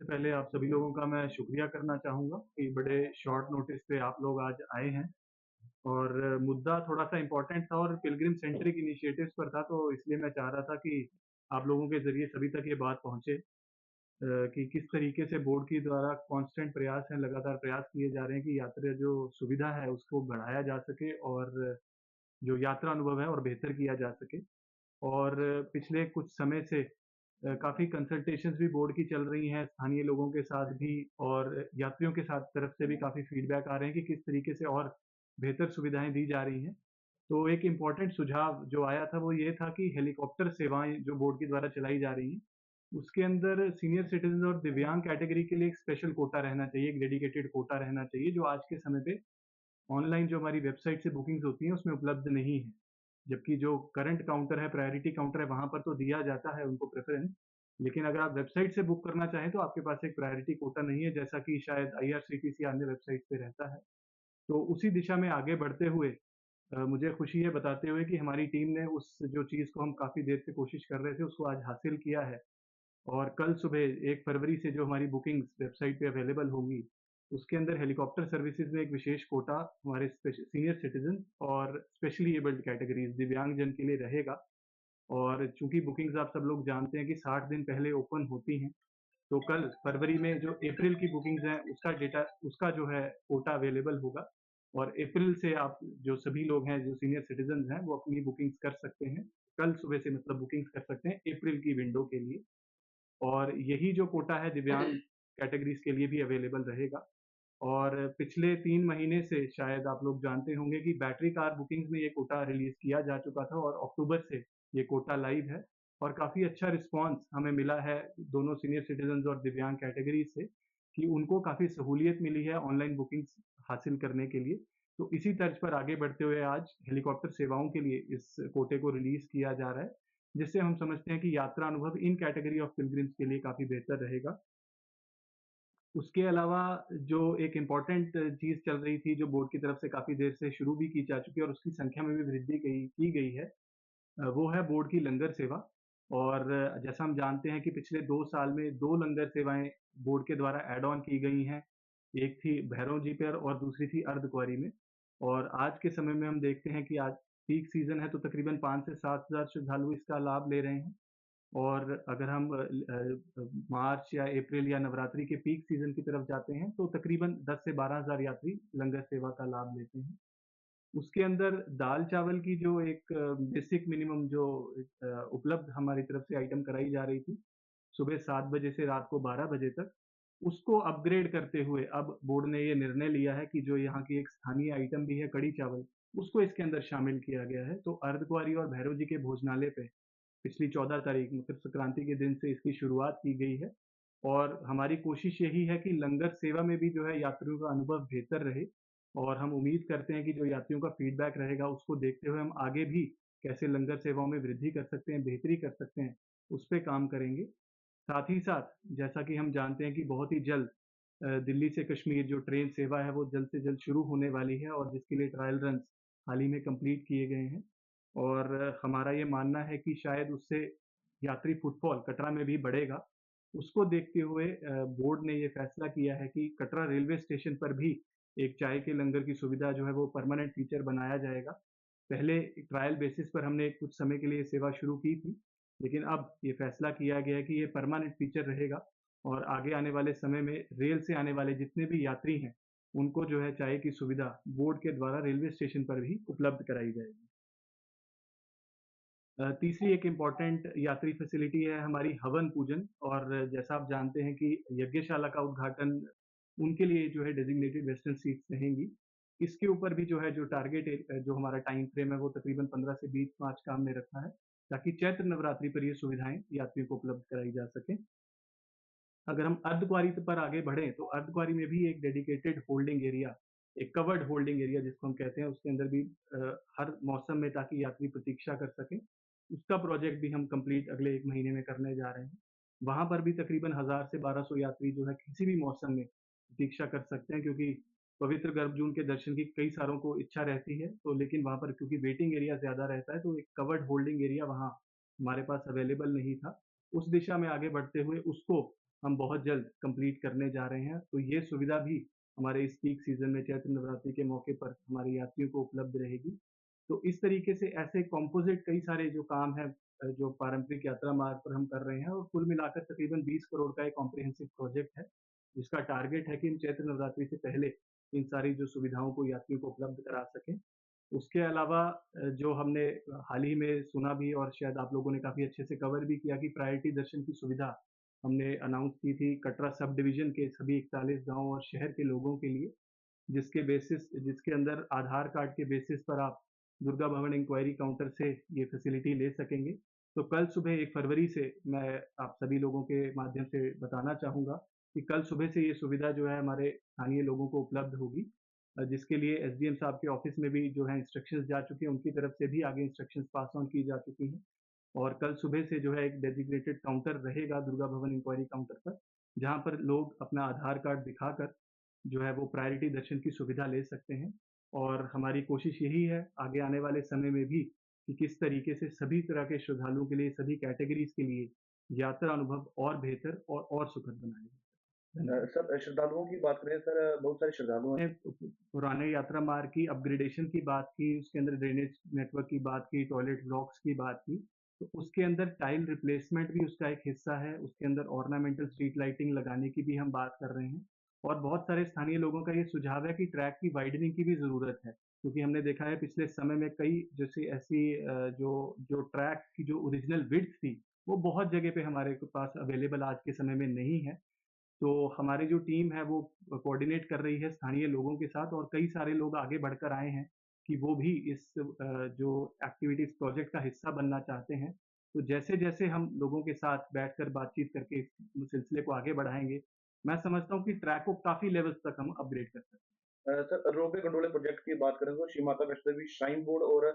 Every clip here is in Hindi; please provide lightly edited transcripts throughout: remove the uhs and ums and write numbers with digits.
सबसे पहले आप सभी लोगों का मैं शुक्रिया करना चाहूँगा कि बड़े शॉर्ट नोटिस पे आप लोग आज आए हैं और मुद्दा थोड़ा-सा इम्पोर्टेंट था और पिलग्रिम सेंट्रिक इनिशिएटिव्स पर था, तो इसलिए मैं चाह रहा था कि आप लोगों के ज़रिए सभी तक ये बात पहुँचे कि किस तरीके से बोर्ड के द्वारा कांस्टेंट प्रयास हैं, लगातार प्रयास किए जा रहे हैं कि यात्रा जो सुविधा है, उसको बढ़ाया जा सके और जो यात्रा अनुभव है और बेहतर किया जा सके। और पिछले कुछ समय से काफ़ी कंसल्टेशंस भी बोर्ड की चल रही हैं, स्थानीय लोगों के साथ भी और यात्रियों के साथ तरफ से भी काफ़ी फीडबैक आ रहे हैं कि किस तरीके से और बेहतर सुविधाएँ दी जा रही हैं। तो एक इम्पोर्टेंट सुझाव जो आया था वो ये था कि हेलीकॉप्टर सेवाएँ जो बोर्ड के द्वारा चलाई जा रही हैं, उसके अंदर सीनियर सिटीज़न्स और दिव्यांग कैटेगरी के लिए एक स्पेशल कोटा रहना चाहिए, एक डेडिकेटेड कोटा रहना चाहिए, जो आज के समय पे ऑनलाइन जो हमारी वेबसाइट से बुकिंग्स होती हैं, उसमें उपलब्ध नहीं है। जबकि जो करंट काउंटर है, प्रायोरिटी काउंटर है, वहाँ पर तो दिया जाता है उनको प्रेफ़रेंस, लेकिन अगर आप वेबसाइट से बुक करना चाहें, तो आपके पास एक प्रायोरिटी कोटा नहीं है, जैसा कि शायद आईआरसीटीसी या अन्य वेबसाइट पे रहता है। तो उसी दिशा में आगे बढ़ते हुए मुझे खुशी है बताते हुए कि हमारी टीम ने उस जो चीज़ को हम काफ़ी देर से कोशिश कर रहे थे, उसको आज हासिल किया है और कल सुबह 1 फरवरी से जो हमारी बुकिंग्स वेबसाइट पे अवेलेबल होंगी, उसके अंदर हेलीकॉप्टर सर्विसेज़ में एक विशेष कोटा हमारे सीनियर सिटीज़न और स्पेशली एबल्ड कैटेगरीज़ दिव्यांगजन के लिए रहेगा और चूँकि बुकिंग्स आप सब लोग जानते हैं कि 60 दिन पहले ओपन होती हैं, तो कल फरवरी में जो अप्रैल की बुकिंग्स हैं, उसका जो है कोटा अवेलेबल होगा और अप्रैल से आप जो सभी लोग हैं, जो सीनियर सिटीज़न्स हैं, वो अपनी बुकिंग्स कर सकते हैं। कल सुबह से मतलब बुकिंग्स कर सकते हैं अप्रैल की विंडो के लिए। और यही जो कोटा है दिव्यांग कैटेगरीज़ के लिए भी अवेलेबल रहेगा और पिछले 3 महीने से शायद आप लोग जानते होंगे कि बैटरी कार बुकिंग्स में ये कोटा रिलीज़ किया जा चुका था और अक्टूबर से ये कोटा लाइव है और काफ़ी अच्छा रिस्पॉन्स हमें मिला है दोनों सीनियर सिटीज़न्स और दिव्यांग कैटेगरीज़ से कि उनको काफ़ी सहूलियत मिली है ऑनलाइन बुकिंग्स हासिल करने के लिए। तो इसी तर्ज पर आगे बढ़ते हुए आज हेलीकॉप्टर सेवाओं के लिए इस कोटे को रिलीज़ किया जा रहा है, जिससे हम समझते हैं कि यात्रा अनुभव इन कैटेगरी ऑफ पिलग्रिम्स के लिए काफ़ी बेहतर रहेगा। उसके अलावा जो एक इम्पोर्टेंट चीज़ चल रही थी, जो बोर्ड की तरफ से काफ़ी देर से शुरू भी की जा चुकी है और उसकी संख्या में भी वृद्धि की गई है, वो है बोर्ड की लंगर सेवा और जैसा हम जानते हैं कि पिछले 2 साल में 2 लंगर सेवाएँ बोर्ड के द्वारा ऐड ऑन की गई हैं। एक थी भैरव जी पर और दूसरी थी अर्धकुँवारी में और आज के समय में हम देखते हैं कि आज पीक सीज़न है, तो तकरीबन 5 से 7 हज़ार श्रद्धालु इसका लाभ ले रहे हैं। और अगर हम मार्च या अप्रैल या नवरात्रि के पीक सीज़न की तरफ जाते हैं, तो तकरीबन 10 से 12 हज़ार यात्री लंगर सेवा का लाभ लेते हैं। उसके अंदर दाल-चावल की जो एक बेसिक मिनिमम जो उपलब्ध हमारी तरफ से आइटम कराई जा रही थी, सुबह 7 बजे से रात को 12 बजे तक, उसको अपग्रेड करते हुए अब बोर्ड ने ये निर्णय लिया है कि जो यहाँ की एक स्थानीय आइटम भी है कढ़ी चावल, उसको इसके अंदर शामिल किया गया है। तो अर्धकुँवारी और भैरव जी के भोजनालय पे पिछली 14 तारीख मकर संक्रांति के दिन से इसकी शुरुआत की गई है और हमारी कोशिश यही है कि लंगर सेवा में भी जो है यात्रियों का अनुभव बेहतर रहे और हम उम्मीद करते हैं कि जो यात्रियों का फीडबैक रहेगा उसको देखते हुए हम आगे भी कैसे लंगर सेवाओं में वृद्धि कर सकते हैं, बेहतरी कर सकते हैं, उस पे काम करेंगे। साथ ही साथ जैसा कि हम जानते हैं कि बहुत ही जल्द दिल्ली से कश्मीर जो ट्रेन सेवा है वो जल्द से जल्द शुरू होने वाली है और जिसके लिए ट्रायल रन्स हाल ही में कंप्लीट किए गए हैं और हमारा ये मानना है कि शायद उससे यात्री फुटफॉल कटरा में भी बढ़ेगा। उसको देखते हुए बोर्ड ने ये फैसला किया है कि कटरा रेलवे स्टेशन पर भी एक चाय के लंगर की सुविधा जो है वो परमानेंट फीचर बनाया जाएगा। पहले ट्रायल बेसिस पर हमने कुछ समय के लिए सेवा शुरू की थी, लेकिन अब ये फैसला किया गया है कि ये परमानेंट फीचर रहेगा और आगे आने वाले समय में रेल से आने वाले जितने भी यात्री हैं, उनको जो है चाय की सुविधा बोर्ड के द्वारा रेलवे स्टेशन पर भी उपलब्ध कराई जाएगी। तीसरी एक इम्पोर्टेंट यात्री फैसिलिटी है हमारी हवन पूजन और जैसा आप जानते हैं कि यज्ञशाला का उद्घाटन उनके लिए जो है डेज़िग्नेटेड वेस्टर्न सीट्स रहेंगी। इसके ऊपर भी जो है जो जो हमारा टाइम फ्रेम है वो तकरीबन 15 से 20 मार्च का हमने रखा है, ताकि चैत्र नवरात्रि पर ये सुविधाएँ यात्रियों को उपलब्ध कराई जा सकें। अगर हम अर्धकुँवारी पर आगे बढ़ें, तो अर्धकुँवारी में भी एक डेडिकेटेड होल्डिंग एरिया, एक कवर्ड होल्डिंग एरिया जिसको हम कहते हैं, उसके अंदर भी हर मौसम में ताकि यात्री प्रतीक्षा कर सकें, उसका प्रोजेक्ट भी हम कंप्लीट अगले 1 महीने में करने जा रहे हैं। वहाँ पर भी तकरीबन 1000 से 1200 यात्री जो है किसी भी मौसम में प्रतीक्षा कर सकते हैं क्योंकि पवित्र गर्भ जून के दर्शन की कई सारों को इच्छा रहती है, तो लेकिन वहाँ पर क्योंकि वेटिंग एरिया ज़्यादा रहता है, तो एक कवर्ड होल्डिंग एरिया वहाँ हमारे पास अवेलेबल नहीं था। उस दिशा में आगे बढ़ते हुए उसको हम बहुत जल्द कंप्लीट करने जा रहे हैं। तो ये सुविधा भी हमारे इस पीक सीज़न में चैत्र नवरात्रि के मौके पर हमारे यात्रियों को उपलब्ध रहेगी। तो इस तरीके से ऐसे कंपोज़िट कई सारे जो काम हैं जो पारंपरिक यात्रा मार्ग पर हम कर रहे हैं और कुल मिलाकर तकरीबन 20 करोड़ का एक कॉम्प्रिहेंसिव प्रोजेक्ट है, जिसका टारगेट है कि हम चैत्र नवरात्रि से पहले इन सारी जो सुविधाओं को यात्रियों को उपलब्ध करा सकें। उसके अलावा जो हमने हाल ही में सुना भी और शायद आप लोगों ने काफ़ी अच्छे से कवर भी किया कि प्रायोरिटी दर्शन की सुविधा हमने अनाउंस की थी कटरा सब डिवीज़न के सभी 41 गाँव और शहर के लोगों के लिए, जिसके अंदर आधार कार्ड के बेसिस पर आप दुर्गा भवन इंक्वायरी काउंटर से ये फैसिलिटी ले सकेंगे। तो कल सुबह 1 फरवरी से मैं आप सभी लोगों के माध्यम से बताना चाहूँगा कि कल सुबह से ये सुविधा जो है हमारे स्थानीय लोगों को उपलब्ध होगी। जिसके लिए एसडीएम साहब के ऑफिस में भी जो है इंस्ट्रक्शंस जा चुके हैं, उनकी तरफ से भी आगे इंस्ट्रक्शंस पास ऑन की जा चुकी हैं। और कल सुबह से जो है एक डेज़िग्नेटेड काउंटर रहेगा दुर्गा भवन इंक्वायरी काउंटर पर, जहाँ पर लोग अपना आधार कार्ड दिखाकर जो है वो प्रायोरिटी दर्शन की सुविधा ले सकते हैं। और हमारी कोशिश यही है आगे आने वाले समय में भी कि किस तरीके से सभी तरह के श्रद्धालुओं के लिए, सभी कैटेगरीज़ के लिए यात्रा अनुभव और बेहतर और सुखद बनाया जाए। धन्यवाद। सर श्रद्धालुओं की बात करें सर, बहुत सारे श्रद्धालु हैं। ने पुराने यात्रा मार्ग की अपग्रेडेशन की बात की, उसके अंदर ड्रेनेज नेटवर्क की बात की, टॉयलेट ब्लॉक्स की बात की, तो उसके अंदर टाइल रिप्लेसमेंट भी उसका एक हिस्सा है, उसके अंदर ऑर्नामेंटल स्ट्रीट लाइटिंग लगाने की भी हम बात कर रहे हैं। और बहुत सारे स्थानीय लोगों का ये सुझाव है कि ट्रैक की वाइडनिंग की भी ज़रूरत है, क्योंकि हमने देखा है पिछले समय में कई जैसी ऐसी जो जो ट्रैक की जो ओरिजिनल विड्थ थी, वो बहुत जगह पे हमारे पास अवेलेबल आज के समय में नहीं है। तो हमारी जो टीम है वो कोऑर्डिनेट कर रही है स्थानीय लोगों के साथ और कई सारे लोग आगे बढ़कर आए हैं कि वो भी इस जो एक्टिविटीज़ प्रोजेक्ट का हिस्सा बनना चाहते हैं। तो जैसे-जैसे हम लोगों के साथ बैठकर बातचीत करके इस सिलसिले को आगे बढ़ाएँगे, मैं समझता हूँ कि ट्रैक को काफ़ी लेवल्स तक हम अपग्रेड कर सकते हैं। सर रोपवे गंडोले प्रोजेक्ट की बात करें तो श्री माता वैष्णो देवी श्राइन बोर्ड और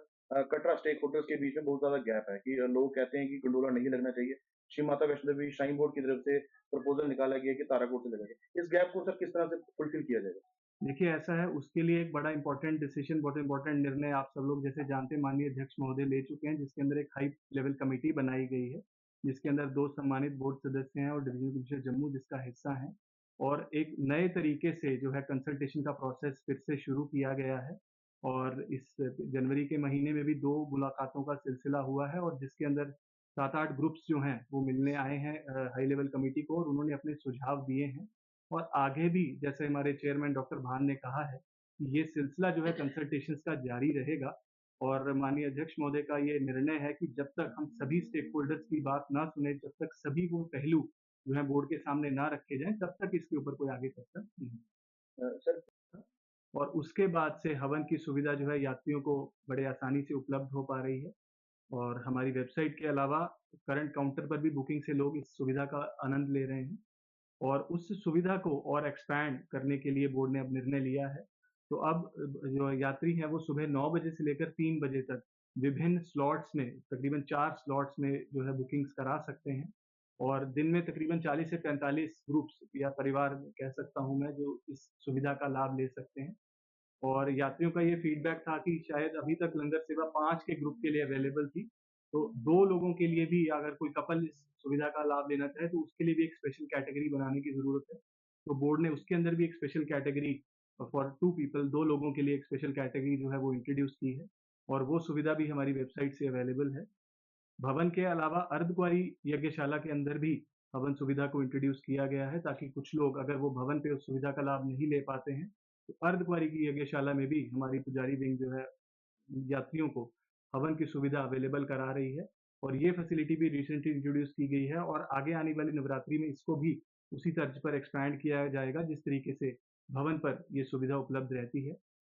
कटरा स्टेक होल्डर्स के बीच में बहुत ज़्यादा गैप है कि लोग कहते हैं कि गंडोला नहीं लगना चाहिए। श्री माता वैष्णो देवी श्राइन बोर्ड की तरफ से प्रपोज़ल निकाला गया है कि ताराकोट से लगाएँगे। इस गैप को सर किस तरह से फुलफिल किया जाएगा? देखिए ऐसा है उसके लिए एक बड़ा इम्पोर्टेंट डिसीजन, बहुत इम्पोर्टेंट निर्णय आप सब लोग जैसे जानते हैं माननीय अध्यक्ष महोदय ले चुके हैं, जिसके अंदर एक हाई लेवल कमेटी बनाई गई है, जिसके अंदर 2 सम्मानित बोर्ड सदस्य हैं और डिवीजन कमिश्नर जम्मू जिसका हिस्सा हैं। और एक नए तरीके से जो है कंसल्टेशन का प्रोसेस फिर से शुरू किया गया है और इस जनवरी के महीने में भी 2 मुलाकातों का सिलसिला हुआ है और जिसके अंदर 7-8 ग्रुप्स जो हैं वो मिलने आए हैं हाई लेवल कमेटी को और उन्होंने अपने सुझाव दिए हैं। और आगे भी जैसे हमारे चेयरमैन डॉक्टर भान ने कहा है कि ये सिलसिला जो है कंसल्टेशंस का जारी रहेगा और माननीय अध्यक्ष महोदय का ये निर्णय है कि जब तक हम सभी स्टेक होल्डर्स की बात ना सुने, जब तक सभी वो पहलू जो है बोर्ड के सामने ना रखे जाएँ, तब तक इसके ऊपर कोई आगे चर्चा नहीं सर होगा। और उसके बाद से हवन की सुविधा जो है यात्रियों को बड़े आसानी से उपलब्ध हो पा रही है और हमारी वेबसाइट के अलावा करंट काउंटर पर भी बुकिंग से लोग इस सुविधा का आनंद ले रहे हैं। और उस सुविधा को और एक्सपैंड करने के लिए बोर्ड ने अब निर्णय लिया है। तो अब जो यात्री हैं वो सुबह 9 बजे से लेकर 3 बजे तक विभिन्न स्लॉट्स में तकरीबन 4 स्लॉट्स में जो है बुकिंग्स करा सकते हैं और दिन में तकरीबन 40 से 45 ग्रुप्स या परिवार कह सकता हूँ मैं जो इस सुविधा का लाभ ले सकते हैं। और यात्रियों का ये फीडबैक था कि शायद अभी तक लंगर सेवा 5 के ग्रुप के लिए अवेलेबल थी। तो 2 लोगों के लिए भी अगर कोई कपल इस सुविधा का लाभ लेना चाहे तो उसके लिए भी एक स्पेशल कैटेगरी बनाने की ज़रूरत है। तो बोर्ड ने उसके अंदर भी एक स्पेशल कैटेगरी फॉर 2 पीपल 2 लोगों के लिए एक स्पेशल कैटेगरी जो है वो इंट्रोड्यूस की है और वो सुविधा भी हमारी वेबसाइट से अवेलेबल है। भवन के अलावा अर्धकुँवारी यज्ञशाला के अंदर भी हवन सुविधा को इंट्रोड्यूस किया गया है ताकि कुछ लोग अगर वो भवन पे उस सुविधा का लाभ नहीं ले पाते हैं, तो अर्धकुँवारी की यज्ञशाला में भी हमारी पुजारी विंग जो है यात्रियों को हवन की सुविधा अवेलेबल करा रही है और ये फैसिलिटी भी रिसेंटली इंट्रोड्यूस की गई है और आगे आने वाली नवरात्रि में इसको भी उसी तर्ज पर एक्सपैंड किया जाएगा जिस तरीके से भवन पर ये सुविधा उपलब्ध रहती है।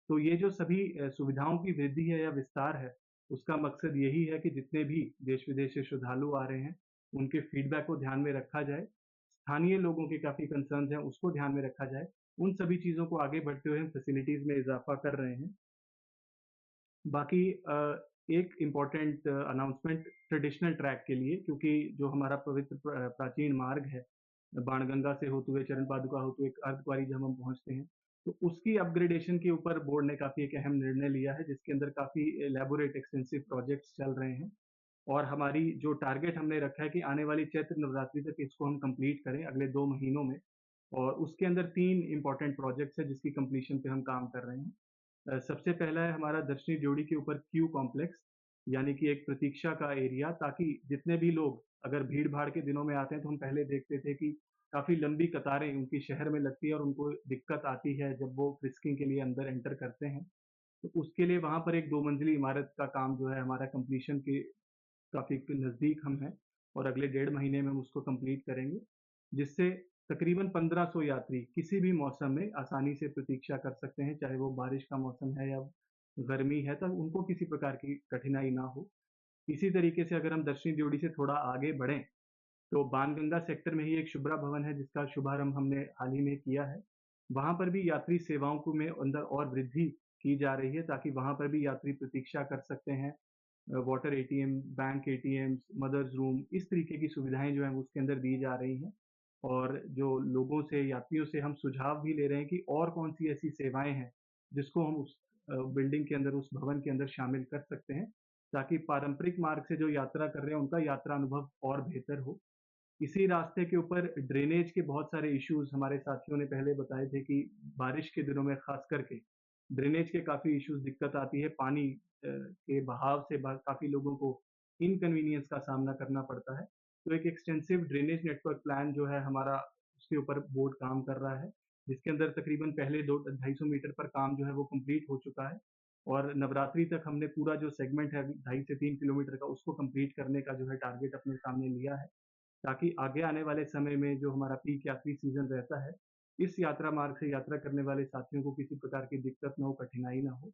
तो ये जो सभी सुविधाओं की वृद्धि है या विस्तार है, उसका मकसद यही है कि जितने भी देश-विदेश से श्रद्धालु आ रहे हैं, उनके फीडबैक को ध्यान में रखा जाए। स्थानीय लोगों के काफ़ी कंसर्न्स हैं, उसको ध्यान में रखा जाए। उन सभी चीज़ों को आगे बढ़ते हुए हम फैसिलिटीज़ में इज़ाफ़ा कर रहे हैं। बाकी एक इम्पोर्टेंट अनाउंसमेंट ट्रेडिशनल ट्रैक के लिए क्योंकि जो हमारा पवित्र प्राचीन मार्ग है, बाणगंगा से होते हुए चरण पादुका होते हुए अर्धकुँवारी जब हम पहुँचते हैं, तो उसकी अपग्रेडेशन के ऊपर बोर्ड ने काफ़ी एक अहम निर्णय लिया है, जिसके अंदर काफ़ी इलैबोरेट एक्सटेंसिव प्रोजेक्ट्स चल रहे हैं। और हमारी जो टारगेट हमने रखा है कि आने वाली चैत्र नवरात्रि तक इसको हम कंप्लीट करें अगले 2 महीनों में। और उसके अंदर 3 इम्पोर्टेंट प्रोजेक्ट्स हैं जिसकी कंप्लीशन पे हम काम कर रहे हैं। सबसे पहला है हमारा दर्शनी ड्योढ़ी के ऊपर क्यू कॉम्प्लेक्स, यानी कि एक प्रतीक्षा का एरिया, ताकि जितने भी लोग अगर भीड़-भाड़ के दिनों में आते हैं तो हम पहले देखते थे कि काफ़ी लंबी कतारें उनकी शहर में लगती है और उनको दिक्कत आती है जब वो फ्रिस्किंग के लिए अंदर एंटर करते हैं। तो उसके लिए वहाँ पर एक 2 मंजिली इमारत का काम जो है हमारा कंप्लीशन के काफ़ी नज़दीक हम हैं और अगले डेढ़ महीने में हम उसको कंप्लीट करेंगे, जिससे तकरीबन 1500 यात्री किसी भी मौसम में आसानी से प्रतीक्षा कर सकते हैं, चाहे वो बारिश का मौसम है या गर्मी है, तो उनको किसी प्रकार की कठिनाई ना हो। इसी तरीके से अगर हम दक्षिणी ड्योढ़ी से थोड़ा आगे बढ़ें, तो बाणगंगा सेक्टर में ही एक शुभ्रा भवन है जिसका शुभारंभ हमने हाल ही में किया है। वहाँ पर भी यात्री सेवाओं को में अंदर और वृद्धि की जा रही है ताकि वहाँ पर भी यात्री प्रतीक्षा कर सकते हैं। Water ATM, bank ATMs, mothers room, इस तरीके की सुविधाएँ जो हैं वो उसके अंदर दी जा रही हैं। और जो लोगों से, यात्रियों से हम सुझाव भी ले रहे हैं कि और कौन-सी ऐसी सेवाएँ हैं, जिसको हम उस बिल्डिंग के अंदर, उस भवन के अंदर शामिल कर सकते हैं, ताकि पारंपरिक मार्ग से जो यात्रा कर रहे हैं, उनका यात्रा अनुभव और बेहतर हो। इसी रास्ते के ऊपर ड्रेनेज के बहुत सारे इश्यूज़ हमारे साथियों ने पहले बताए थे कि बारिश के दिनों में ख़ास करके ड्रेनेज के काफ़ी इश्यूज़, दिक्कत आती है। पानी के बहाव से ब काफ़ी लोगों को इनकन्वीनियंस का सामना करना पड़ता है। तो एक एक्सटेंसिव ड्रेनेज नेटवर्क प्लान जो है हमारा, उसके ऊपर बोर्ड काम कर रहा है, जिसके अंदर तकरीबन पहले 2 250 मीटर पर काम जो है वो कंप्लीट हो चुका है। और नवरात्रि तक हमने पूरा जो सेगमेंट है 2.5 से 3 किलोमीटर का, उसको कंप्लीट करने का जो है टारगेट अपने सामने लिया है। ताकि आगे आने वाले समय में जो हमारा पीक यात्री सीज़न रहता है, इस यात्रा मार्ग से यात्रा करने वाले साथियों को किसी प्रकार की दिक्कत ना हो, कठिनाई ना हो।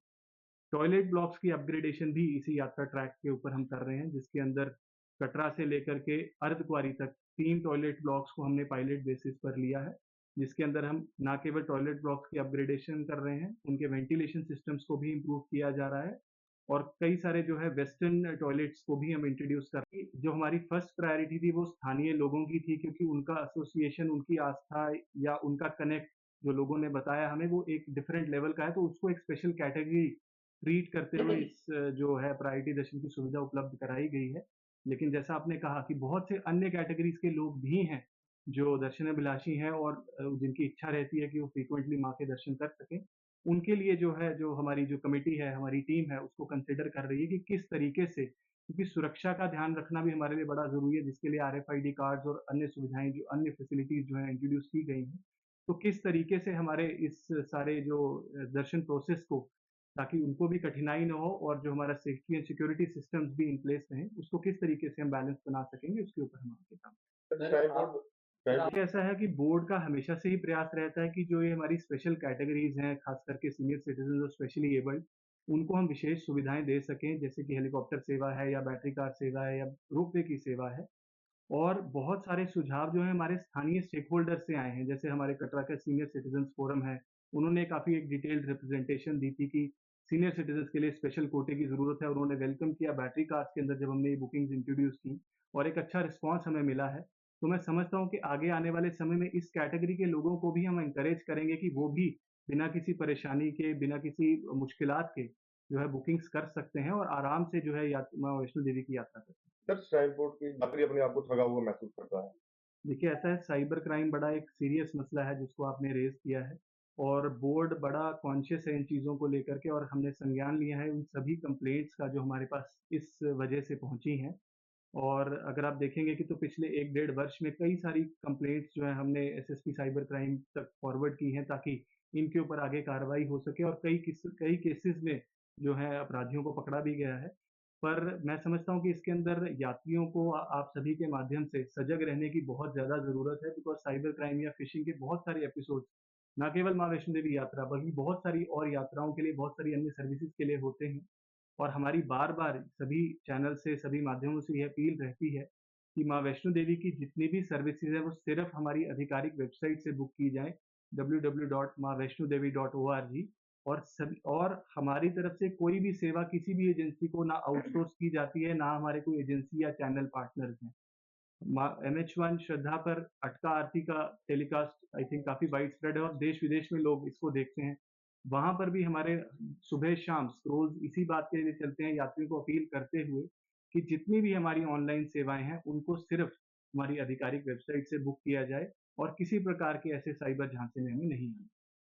टॉयलेट ब्लॉक्स की अपग्रेडेशन भी इसी यात्रा ट्रैक के ऊपर हम कर रहे हैं, जिसके अंदर कटरा से लेकर के अर्धकुँवारी तक 3 टॉयलेट ब्लॉक्स को हमने पायलट बेसिस पर लिया है, जिसके अंदर हम ना केवल टॉयलेट ब्लॉक्स की अपग्रेडेशन कर रहे हैं, उनके वेंटिलेशन सिस्टम्स को भी इम्प्रूव किया जा रहा है और कई सारे जो है वेस्टर्न टॉयलेट्स को भी हम इंट्रोड्यूस कर रहे हैं। जो हमारी फर्स्ट प्रायोरिटी थी वो स्थानीय लोगों की थी, क्योंकि उनका एसोसिएशन, उनकी आस्था या उनका कनेक्ट जो लोगों ने बताया हमें, वो एक डिफरेंट लेवल का है, तो उसको एक स्पेशल कैटेगरी ट्रीट करते हुए इस जो है प्रायोरिटी दर्शन की सुविधा उपलब्ध कराई गई है। लेकिन जैसा आपने कहा कि बहुत से अन्य कैटेगरीज़ के लोग भी हैं, जो दर्शनाभिलाषी हैं और जिनकी इच्छा रहती है कि वो फ्रीक्वेंटली माँ के दर्शन कर सकें। उनके लिए जो है, जो हमारी जो कमिटी है, हमारी टीम है, उसको कंसिडर कर रही है कि किस तरीके से, क्योंकि सुरक्षा का ध्यान रखना भी हमारे लिए बड़ा ज़रूरी है, जिसके लिए आरएफआईडी कार्ड्स और अन्य सुविधाएँ, जो अन्य फैसिलिटीज़ जो हैं इंट्रोड्यूस की गई हैं। तो किस तरीके से हमारे इस सारे जो दर्शन प्रोसेस को, ताकि उनको भी कठिनाई ना हो और जो हमारा सेफ्टी एंड सिक्योरिटी सिस्टम्स भी इन प्लेस रहें, उसको किस तरीके से हम बैलेंस बना सकेंगे, उसके ऊपर हम आगे काम स्काई बोर्ड स्काई देखिए, ऐसा है कि बोर्ड का हमेशा से ही प्रयास रहता है कि जो ये हमारी स्पेशल कैटेगरीज़ हैं, खास करके सीनियर सिटीज़न्स और स्पेशली एबल्ड, उनको हम विशेष सुविधाएँ दे सकें, जैसे कि हेलीकॉप्टर सेवा है या बैटरी कार सेवा है या रोपवे की सेवा है। और बहुत सारे सुझाव जो हैं हमारे स्थानीय स्टेक होल्डर से आए हैं, जैसे हमारे कटरा का सीनियर सिटीज़न्स फोरम है, उन्होंने काफ़ी एक डिटेल्ड रिप्रेजेंटेशन दी थी कि सीनियर सिटीज़न्स के लिए स्पेशल कोटे की ज़रूरत है, और उन्होंने वेलकम किया बैटरी कार्स के अंदर जब हमने ये बुकिंग्स इंट्रोड्यूस की और एक अच्छा रिस्पॉन्स हमें मिला है। तो मैं समझता हूँ कि आगे आने वाले समय में इस कैटेगरी के लोगों को भी हम एनकरेज करेंगे कि वो भी बिना किसी परेशानी के, बिना किसी मुश्किलात के जो है बुकिंग्स कर सकते हैं और आराम से जो है माँ वैष्णो देवी की यात्रा कर सकते हैं। सर स्काई बोर्ड की यात्री अपने आप को ठगा हुआ महसूस करता है। देखिए, ऐसा है, साइबर क्राइम बड़ा एक सीरियस मसला है जिसको आपने रेज़ किया है और बोर्ड बड़ा कॉन्शियस है इन चीज़ों को लेकर के, और हमने संज्ञान लिया है उन सभी कंप्लेंट्स का जो हमारे पास इस वजह से पहुँची हैं। और अगर आप देखेंगे कि तो पिछले 1 डेढ़ वर्ष में कई सारी कंप्लेंट्स जो हैं हमने एसएसपी साइबर क्राइम तक फॉरवर्ड की हैं, ताकि इनके ऊपर आगे कार्रवाई हो सके, और कई केसेज़ में जो है अपराधियों को पकड़ा भी गया है। पर मैं समझता हूँ कि इसके अंदर यात्रियों को आप सभी के माध्यम से सजग रहने की बहुत ज़्यादा ज़रूरत है, बिकॉज़ साइबर क्राइम या फ़िशिंग के बहुत सारे एपिसोड्स ना केवल माँ वैष्णो देवी यात्रा, बल्कि बहुत सारी और यात्राओं के लिए, बहुत सारी अन्य सर्विसेज़ के लिए होते हैं। और हमारी बार-बार सभी चैनल से, सभी माध्यमों से ये अपील रहती है कि माँ वैष्णो देवी की जितनी भी सर्विसेज़ हैं, वो सिर्फ़ हमारी आधिकारिक वेबसाइट से बुक की जाएँ, www.maavaishnodevi.org। और हमारी तरफ से कोई भी सेवा किसी भी एजेंसी को ना आउटसोर्स की जाती है, ना हमारे कोई एजेंसी या चैनल पार्टनर्स हैं। एमएच1 श्रद्धा पर अटका आरती का टेलीकास्ट आई थिंक काफ़ी वाइड स्प्रेड है और देश-विदेश में लोग इसको देखते हैं। वहाँ पर भी हमारे सुबह-शाम स्क्रोल्स इसी बात के लिए चलते हैं, यात्रियों को अपील करते हुए कि जितनी भी हमारी ऑनलाइन सेवाएँ हैं, उनको सिर्फ़ हमारी आधिकारिक वेबसाइट से बुक किया जाए और किसी प्रकार के ऐसे साइबर झांसे में हमें नहीं आना।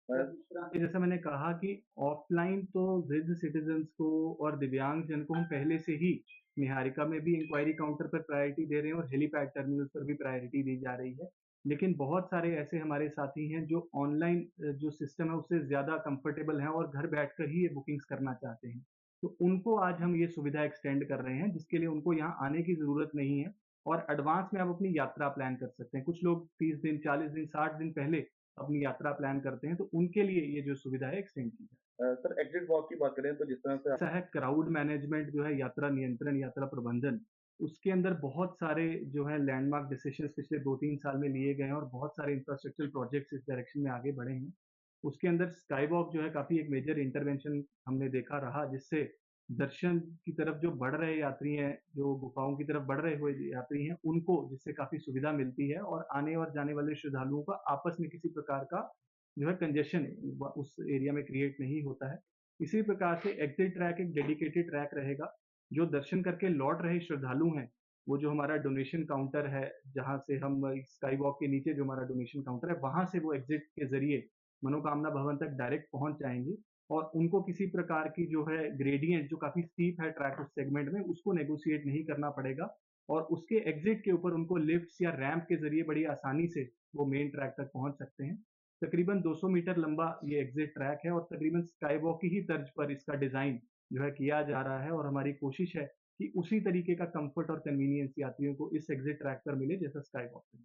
और दूसरा कि जैसा मैंने कहा कि ऑफ़लाइन तो वृद्ध सिटिज़न्स को और दिव्यांगजन को हम पहले से ही निहारिका में भी इंक्वायरी काउंटर पर प्रायोरिटी दे रहे हैं और हेलीपैड टर्मिनल पर भी प्रायोरिटी दी जा रही है। लेकिन बहुत सारे ऐसे हमारे साथी हैं जो ऑनलाइन जो सिस्टम है उससे ज़्यादा कंफर्टेबल हैं और घर बैठकर ही ये बुकिंग्स करना चाहते हैं। तो उनको आज हम ये सुविधा एक्सटेंड कर रहे हैं जिसके लिए उनको यहाँ आने की ज़रूरत नहीं है और एडवांस में आप अपनी यात्रा प्लान कर सकते हैं। कुछ लोग 30 दिन, 40 दिन, 60 दिन पहले अपनी यात्रा प्लान करते हैं, तो उनके लिए ये जो सुविधा है एक्सटेंड की जाए। सर एग्ज़िट वॉक की बात करें तो जिस तरह से ऐसा है क्राउड मैनेजमेंट जो है यात्रा नियंत्रण, यात्रा प्रबंधन, उसके अंदर बहुत सारे जो है लैंडमार्क डिसीज़न्स पिछले 2-3 साल में लिए गए हैं और बहुत सारे इंफ्रास्ट्रक्चरल प्रोजेक्ट्स इस डायरेक्शन में आगे बढ़े हैं। उसके अंदर स्काई वॉक जो है काफ़ी एक मेजर इंटरवेंशन हमने देखा रहा जिससे दर्शन की तरफ जो बढ़ रहे यात्री हैं, जो गुफाओं की तरफ बढ़ रहे हुए यात्री हैं, उनको जिससे काफ़ी सुविधा मिलती है और आने और जाने वाले श्रद्धालुओं का आपस में किसी प्रकार का जो है कंजेशन उस एरिया में क्रिएट नहीं होता है। इसी प्रकार से एग्ज़िट ट्रैक एक डेडिकेटेड ट्रैक रहेगा, जो दर्शन करके लौट रहे श्रद्धालु हैं, वो जो हमारा डोनेशन काउंटर है, जहाँ से हम स्काई वॉक के नीचे जो हमारा डोनेशन काउंटर है, वहाँ से वो एग्ज़िट के ज़रिए मनोकामना भवन तक डायरेक्ट पहुँच जाएँगे और उनको किसी प्रकार की जो है ग्रेडिएंट जो काफ़ी स्टीप है ट्रैक उस सेगमेंट में, उसको नेगोशिएट नहीं करना पड़ेगा और उसके एग्ज़िट के ऊपर उनको लिफ्ट्स या रैंप के ज़रिए बड़ी आसानी से वो मेन ट्रैक तक पहुँच सकते हैं। तकरीबन 200 मीटर लंबा ये एग्ज़िट ट्रैक है और तकरीबन स्काई वॉक की ही तर्ज पर इसका डिज़ाइन जो है किया जा रहा है और हमारी कोशिश है कि उसी तरीके का कम्फ़र्ट और कन्वीनियंस यात्रियों को इस एग्ज़िट ट्रैक पर मिले जैसा स्काई वॉक में।